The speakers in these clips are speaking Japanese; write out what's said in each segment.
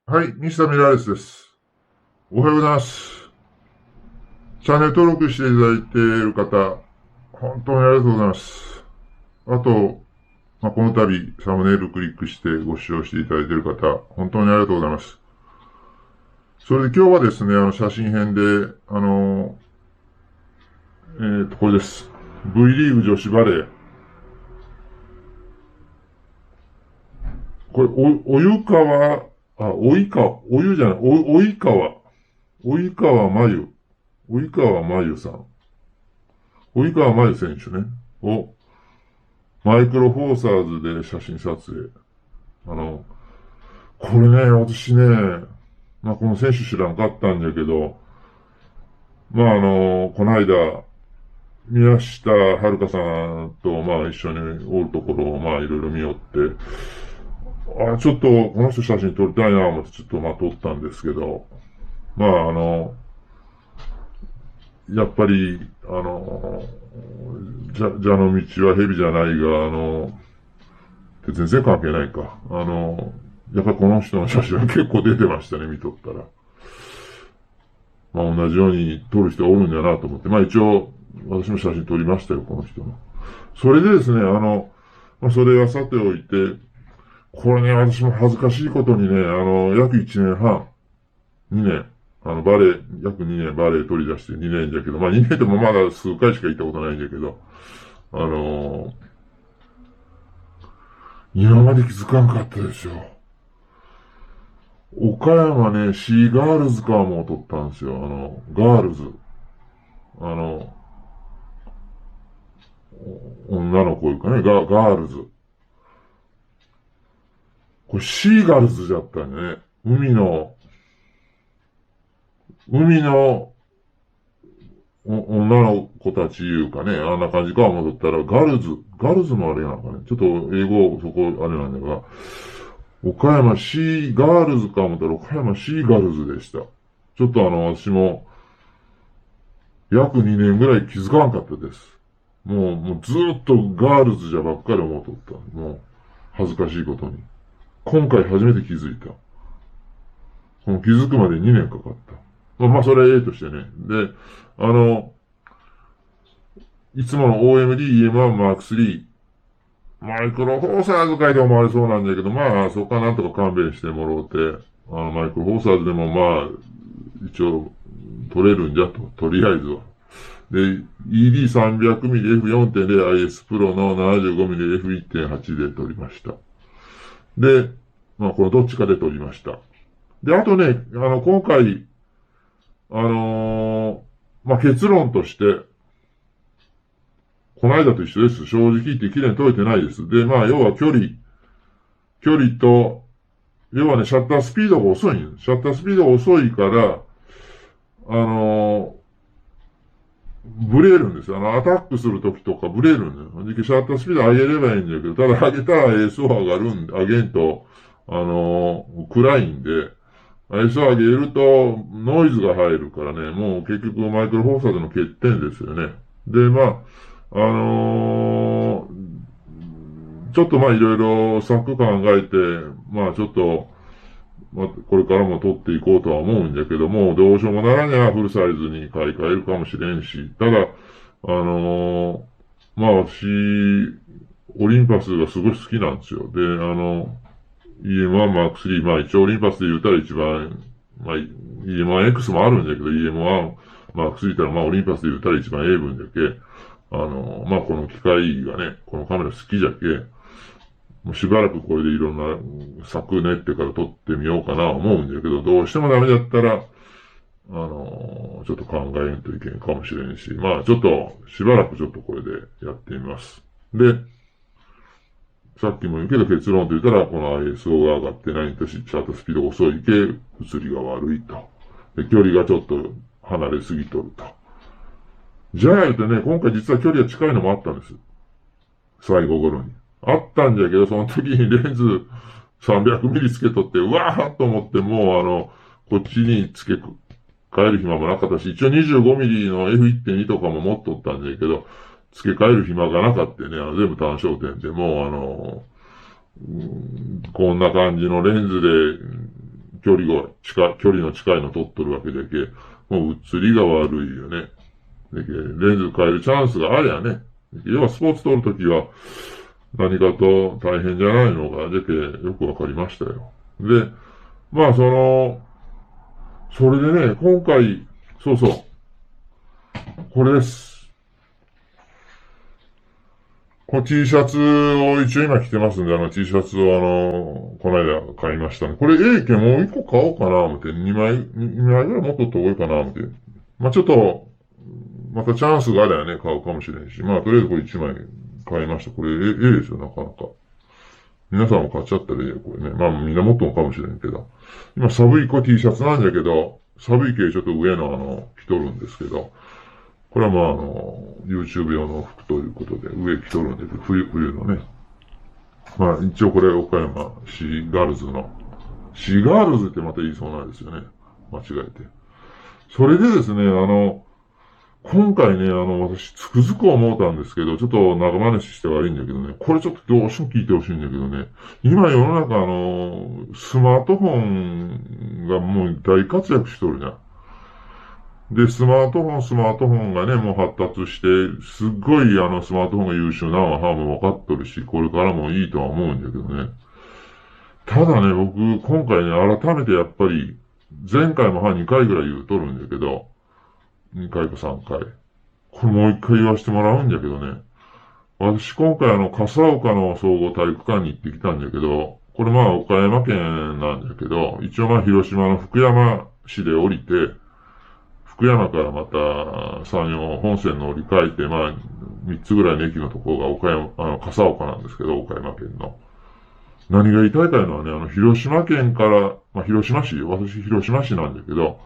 はい、西田ミラーレスです。おはようございます。チャンネル登録していただいている方、本当にありがとうございます。あと、この度、サムネイルクリックしてご視聴していただいている方、本当にありがとうございます。それで今日はですね、写真編で、これです。V リーグ女子バレー。これ、お湯川、お湯じゃない、及川真由、及川真由さん。及川真由選手ね。を、マイクロフォーサーズで写真撮影。あの、これね、私ね、この選手知らんかったんだけど、この間、宮下遥さんと、一緒におるところを、いろいろ見よって、ちょっと、この人写真撮りたいな、思って、ちょっと、撮ったんですけど、まあ、あの、やっぱり、蛇の道は蛇じゃないが、全然関係ないか。やっぱりこの人の写真は結構出てましたね、見とったら。同じように撮る人がおるんだなと思って。一応、私も写真撮りましたよ、この人の。それでですね、それはさておいて、これね、私も恥ずかしいことにね、約1年半、2年、バレエ、約2年バレエ取り出して2年じゃけど、2年でもまだ数回しか行ったことないんだけど、あの今まで気づかんかったでしょ。岡山ね、シーガールズカーも取ったんですよ。ガールズ。あの、女の子いうかね、ガールズ。これシーガルズだったね。海の女の子たちいうかね、あんな感じか思ったら、ガルズもあれなのかね。ちょっと英語、そこ、あれなんだが、岡山シーガールズか思ったら、岡山シーガルズでした。ちょっと私も、約2年ぐらい気づかなかったです。もうずっとガールズじゃばっかり思うとった。もう、恥ずかしいことに。今回初めて気づいた。この気づくまで2年かかった。それはええとしてね。で、あの、いつもの OMD、EM1、マーク3、マイクロフォーサーズ会で思われそうなんだけど、そこはなんとか勘弁してもろうて、マイクロフォーサーズでも一応、取れるんじゃと、とりあえずは。で、ED300mmF4.0IS Pro の 75mmF1.8 で撮りました。で、このどっちかで撮りました。で、あとね、今回、結論として、この間と一緒です。正直言って綺麗に撮れてないです。で、要は距離と、要はね、シャッタースピードが遅いんです。シャッタースピードが遅いから、あのブレるんですよ。アタックするときとかブレるんだよ。シャッタースピード上げればいいんだけど、ただ上げたら ISO 上がるんで、上げんと、暗いんで、ISO 上げるとノイズが入るからね、もう結局マイクロフォーサーズの欠点ですよね。で、あのちょっといろいろ策考えて、ちょっと、これからも撮っていこうとは思うんだけども、どうしようもならにゃフルサイズに買い替えるかもしれんし、ただ、私、オリンパスがすごい好きなんですよ。で、EM1 マーク3、一応オリンパスで言ったら一番、EM1X もあるんだけど、EM1 マーク3ったらオリンパスで言ったら一番英文だけ、この機械がね、このカメラ好きじゃけ、もうしばらくこれでいろんな作練ってから撮ってみようかな思うんだけど、どうしてもダメだったら、ちょっと考えんといけんかもしれんし、ちょっと、しばらくちょっとこれでやってみます。で、さっきも言うけど結論と言ったら、この ISO が上がってないとし、シャッタースピードが遅いけ、映りが悪いと。で、距離がちょっと離れすぎとると。じゃあ言うてね、今回実は距離が近いのもあったんです。最後頃に。あったんじゃけど、その時にレンズ300ミリつけとって、うわーっと思ってもうこっちに付け替える暇もなかったし、一応25ミリの F1.2 とかも持っとったんだけど、付け替える暇がなかったね。全部単焦点でもうこんな感じのレンズで距離の近いの撮っとるわけでけ、もう映りが悪いよね。でけ、レンズ変えるチャンスがありゃね。要はスポーツ撮るときは何かと大変じゃないのが、でけ、よくわかりましたよ。で、まあそれでね、今回、そうそう、これです。この T シャツを一応今着てますんで、T シャツをこの間買いましたね。これ A 券もう一個買おうかな思って、2枚ぐらい持っとった方がいいかな思って。まあちょっと、またチャンスがあればね、買うかもしれんし。まあとりあえずこれ1枚買いました。これ A ですよ、なかなか。皆さんも買っちゃったらいいよ、これね。まあみんな持っとんかもしれんけど。今寒い子 T シャツなんだけど、寒い系ちょっと上の着とるんですけど、これはまあYouTube 用の服ということで、上着とるんで、冬のね。まあ一応これ岡山シーガールズの、シーガールズってまた言いそうなんですよね。間違えて。それでですね、今回ね、私つくづく思ったんですけど、ちょっと長話して悪いんだけどね、これちょっとどうしても聞いてほしいんだけどね、今世の中スマートフォンがもう大活躍しとるじゃん。で、スマートフォンがね、もう発達して、すっごいスマートフォンが優秀なのはもう分かっとるし、これからもいいとは思うんだけどね。ただね、僕、今回ね、改めてやっぱり、前回も2回ぐらい言うとるんだけど、2回か3回。これもう1回言わせてもらうんだけどね。私今回笠岡の総合体育館に行ってきたんだけど、これまあ岡山県なんだけど、一応まあ広島の福山市で降りて、福山からまた山陽本線の折り返えて、まあ3つぐらいの駅のところが笠岡なんですけど、岡山県の。何が言いたいかいうのはね、広島県から、まあ広島市、私広島市なんだけど、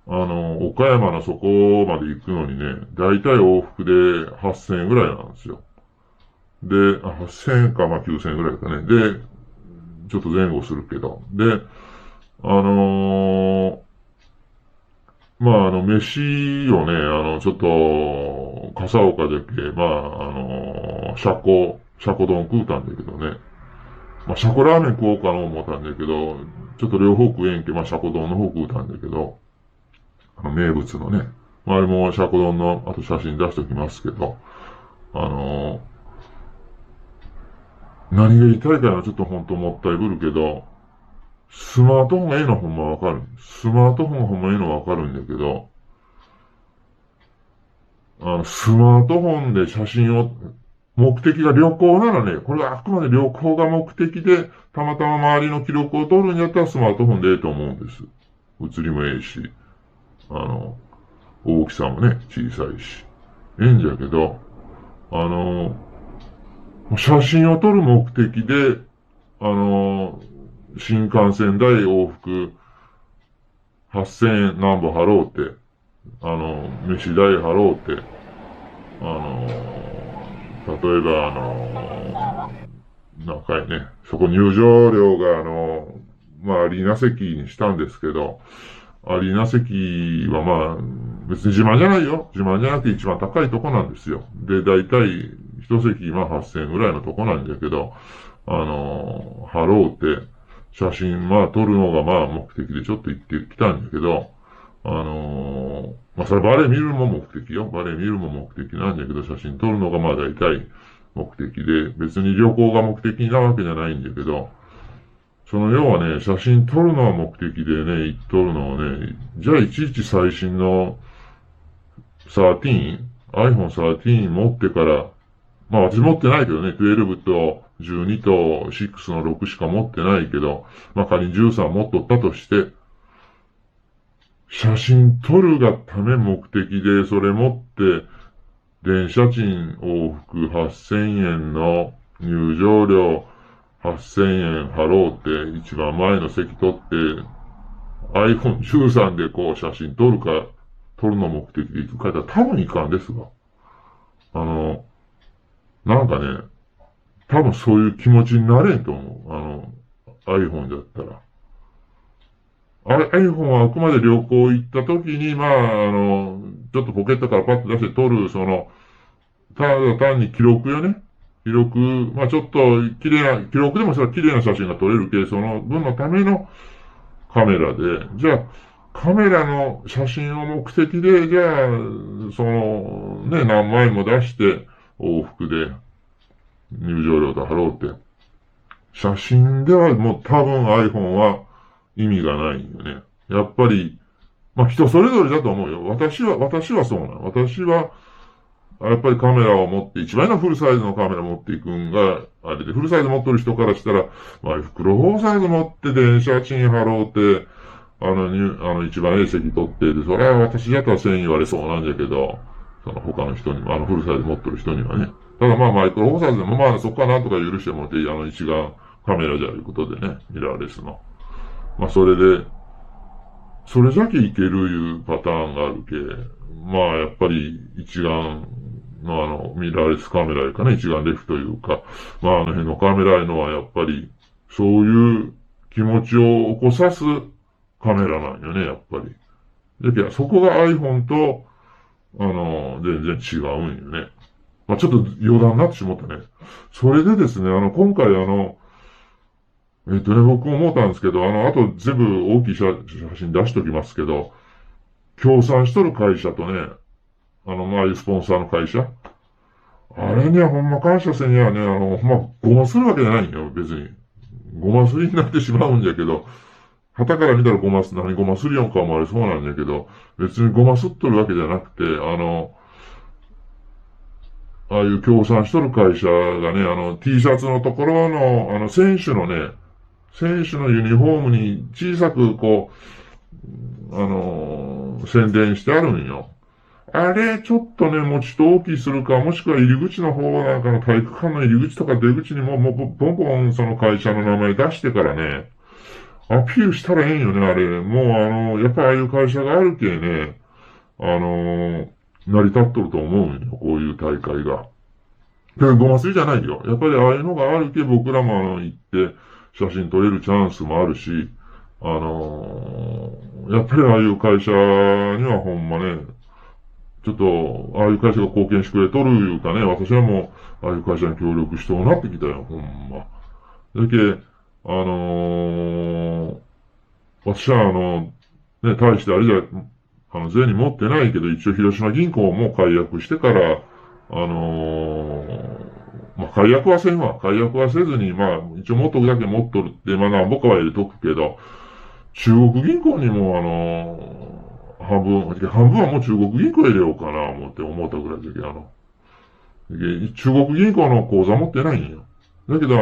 岡山のそこまで行くのにね、だいたい往復で8000円ぐらいなんですよ。で、8000円か、まあ9000円ぐらいかね。で、ちょっと前後するけど。で、まあ飯をね、ちょっと、笠岡でけ、まあシャコ丼食うたんだけどね。まあ、シャコラーメン食おうかな思ったんだけど、ちょっと両方食えんけ、まあ、シャコ丼の方食うたんだけど、名物のね。まあ、あれもシャコ丼の、あと写真出しておきますけど、何が言いたいかな、ちょっとほんともったいぶるけど、スマートフォンがええのはほんまわかる。スマートフォンがほんまええのはわかるんだけど、スマートフォンで写真を、目的が旅行ならね、これはあくまで旅行が目的で、たまたま周りの記録を取るんやったらスマートフォンでええと思うんです。写りもええし、大きさもね、小さいし。ええんじゃけど、写真を撮る目的で、新幹線代往復8000円何本払うて、飯代払うて、例えばなんかね、そこ入場料がまあアリーナ席にしたんですけど、アリーナ席はまあ、別に自慢じゃないよ。自慢じゃなくて一番高いとこなんですよ。で、だいたい一席まあ8000円ぐらいのとこなんだけど、払うて、写真まあ撮るのがまあ目的でちょっと行ってきたんだけど、まあそれバレエ見るのも目的よ。バレエ見るのも目的なんだけど、写真撮るのがまあ大体目的で、別に旅行が目的なわけじゃないんだけど、その要はね、写真撮るのは目的でね、行っとるのをね、じゃあいちいち最新のiPhone 13持ってから、まあ私持ってないけどね、12と12と6の6しか持ってないけど、まあ仮に13持っとったとして、写真撮るがため目的で、それ持って、電車賃往復8000円の入場料8000円払うて、一番前の席取って、iPhone 13でこう写真撮るの目的で行く方は多分いかんですが。なんかね、多分そういう気持ちになれんと思う。iPhone だったら。iPhone はあくまで旅行行った時に、まあ、ちょっとポケットからパッと出して撮る、ただ単に記録よね。記録、まあちょっと記録でもそれは綺麗な写真が撮れるけど、その分のためのカメラで、じゃあ、カメラの写真を目的で、じゃあ、何枚も出して、往復で入場料と払うって。写真ではもう多分 iPhone は意味がないよね。やっぱり、まあ人それぞれだと思うよ。私はそうなの。私は、やっぱりカメラを持って、一番のフルサイズのカメラ持っていくんが、あれで、フルサイズ持ってる人からしたら、まあ、袋4サイズ持って電車賃払うて、一番 A 席取って、で、それは私だったら1000言われそうなんだけど、その他の人にも、フルサイズ持ってる人にはね。ただまあ、マイクロ4サイズでもまあ、そこはなんとか許してもらって、一眼カメラじゃいうことでね、ミラーレスの。まあ、それで、それだけいけるいうパターンがあるけ、まあ、やっぱり一眼のミラーレスカメラやかね、一眼レフというか、まあ、あの辺のカメラいうのはやっぱり、そういう気持ちを起こさすカメラなんよね、やっぱり。だけど、そこが iPhone と、全然違うんよね。まあ、ちょっと余談になってしまったね。それでですね、今回僕思ったんですけど、あと全部大きい写真出しときますけど、協賛しとる会社とね、まあいうスポンサーの会社。あれにはほんま感謝せんにはね、ほんまごまするわけじゃないんよ、別に。ごますりになってしまうんじゃけど、旗から見たら何ごますりよんかもあれそうなんだけど、別にごますっとるわけじゃなくて、ああいう協賛しとる会社がね、T シャツのところの、選手のユニフォームに小さく宣伝してあるんよ。あれ、ちょっとね、もうちょっと大きいするか、もしくは入り口の方なんかの体育館の入り口とか出口にもうボンボンその会社の名前出してからね、アピールしたらええんよね、あれ。もうやっぱああいう会社があるけね、成り立っとると思うんよ、こういう大会が。だからごますりじゃないよ。やっぱりああいうのがあるけ、僕らも行って写真撮れるチャンスもあるし、やっぱりああいう会社にはほんまね、ちょっと、ああいう会社が貢献してくれとるいうかね、私はもう、ああいう会社に協力しそうなってきたよ、ほんま。だけ、私は大してあれじゃ、銭持ってないけど、一応広島銀行も解約してから、まあ、解約はせんわ。解約はせずに、まあ、一応持っとくだけ持っとるって、まあ、なんぼかは入れとくけど、中国銀行にも半分はもう中国銀行入れようかな、思ったぐらいだけど、中国銀行の口座持ってないんよ。だけど、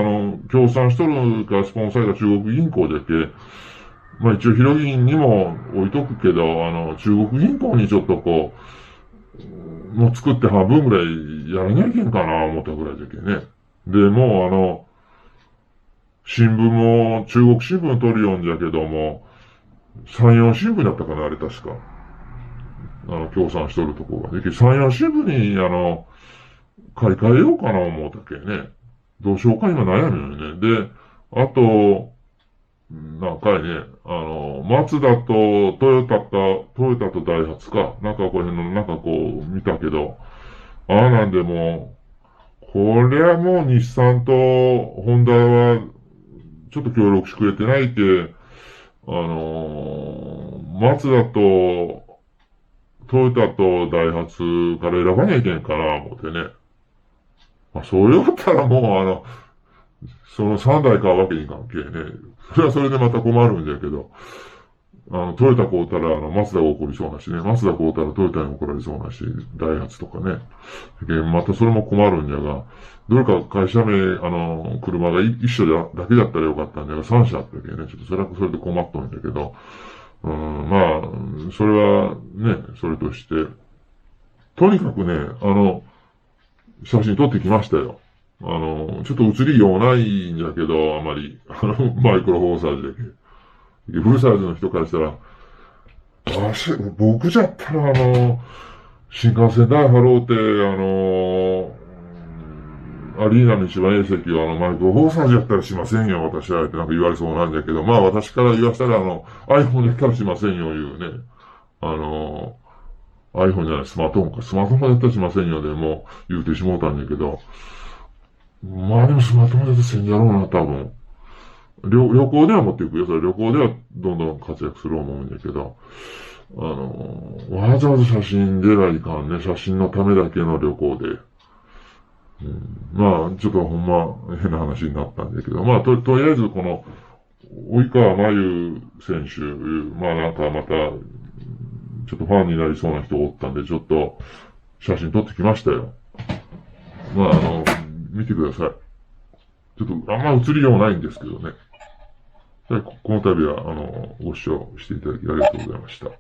協賛しとるか、スポンサーが中国銀行でけ、まあ一応、ヒロ銀にも置いとくけど、中国銀行にちょっともう作って半分ぐらいやらなきゃいけんかな、思ったぐらいだけね。で、もう新聞も中国新聞取るよんじゃけども、山陽新聞だったかな、あれ確か。協賛しとるとこが。で、山陽新聞に、買い替えようかな思うたけね。どうしようか今悩むよね。で、あと、なんかいね、マツダとトヨタとダイハツか。なんかこの辺の、なんか見たけど、ああなんでもこれはもう日産とホンダは、ちょっと協力してくれてないって、マツダとトヨタとダイハツから選ばなきゃいけんかな、思ってね。まあ、そうやったらもその3台買うわけに関係ね。それはそれでまた困るんだけど、トヨタ買うたら、マツダが怒りそうなしね。マツダ買うたらトヨタに怒られそうなし、ダイハツとかね。またそれも困るんじゃが、どれか会社名、車が一緒だけだったらよかったんだが、3社あったけどね、ちょっとそれはそれで困っとるんだけど、まあ、それはね、それとして、とにかくね、写真撮ってきましたよ。ちょっと写りようないんじゃけど、あまり、マイクロフォーサージだけ。フルサイズの人からしたら、僕じゃったら新幹線代払うて、アリーナの一番 A 席はマイクロフォーサージやったらしませんよ、私は。ってなんか言われそうなんだけど、まあ私から言わしたらiPhone やったらしませんよ、いうね。iPhone じゃない、スマートフォンか。スマートフォンやったらしませんよ、でも言うてしもうたんだけど。まあでもスマートフォンだとせんやろうな、多分。旅行では持っていくよ。それ旅行ではどんどん活躍する思うんだけど、わざわざ写真ではいかんね。写真のためだけの旅行で。まあ、ちょっとほんま変な話になったんだけど、まあ、とりあえずこの、及川真由選手、まあなんかまた、ちょっとファンになりそうな人がおったんで、ちょっと写真撮ってきましたよ。まあ見てください。ちょっとあんま映りようもないんですけどね。この度は、ご視聴していただきありがとうございました。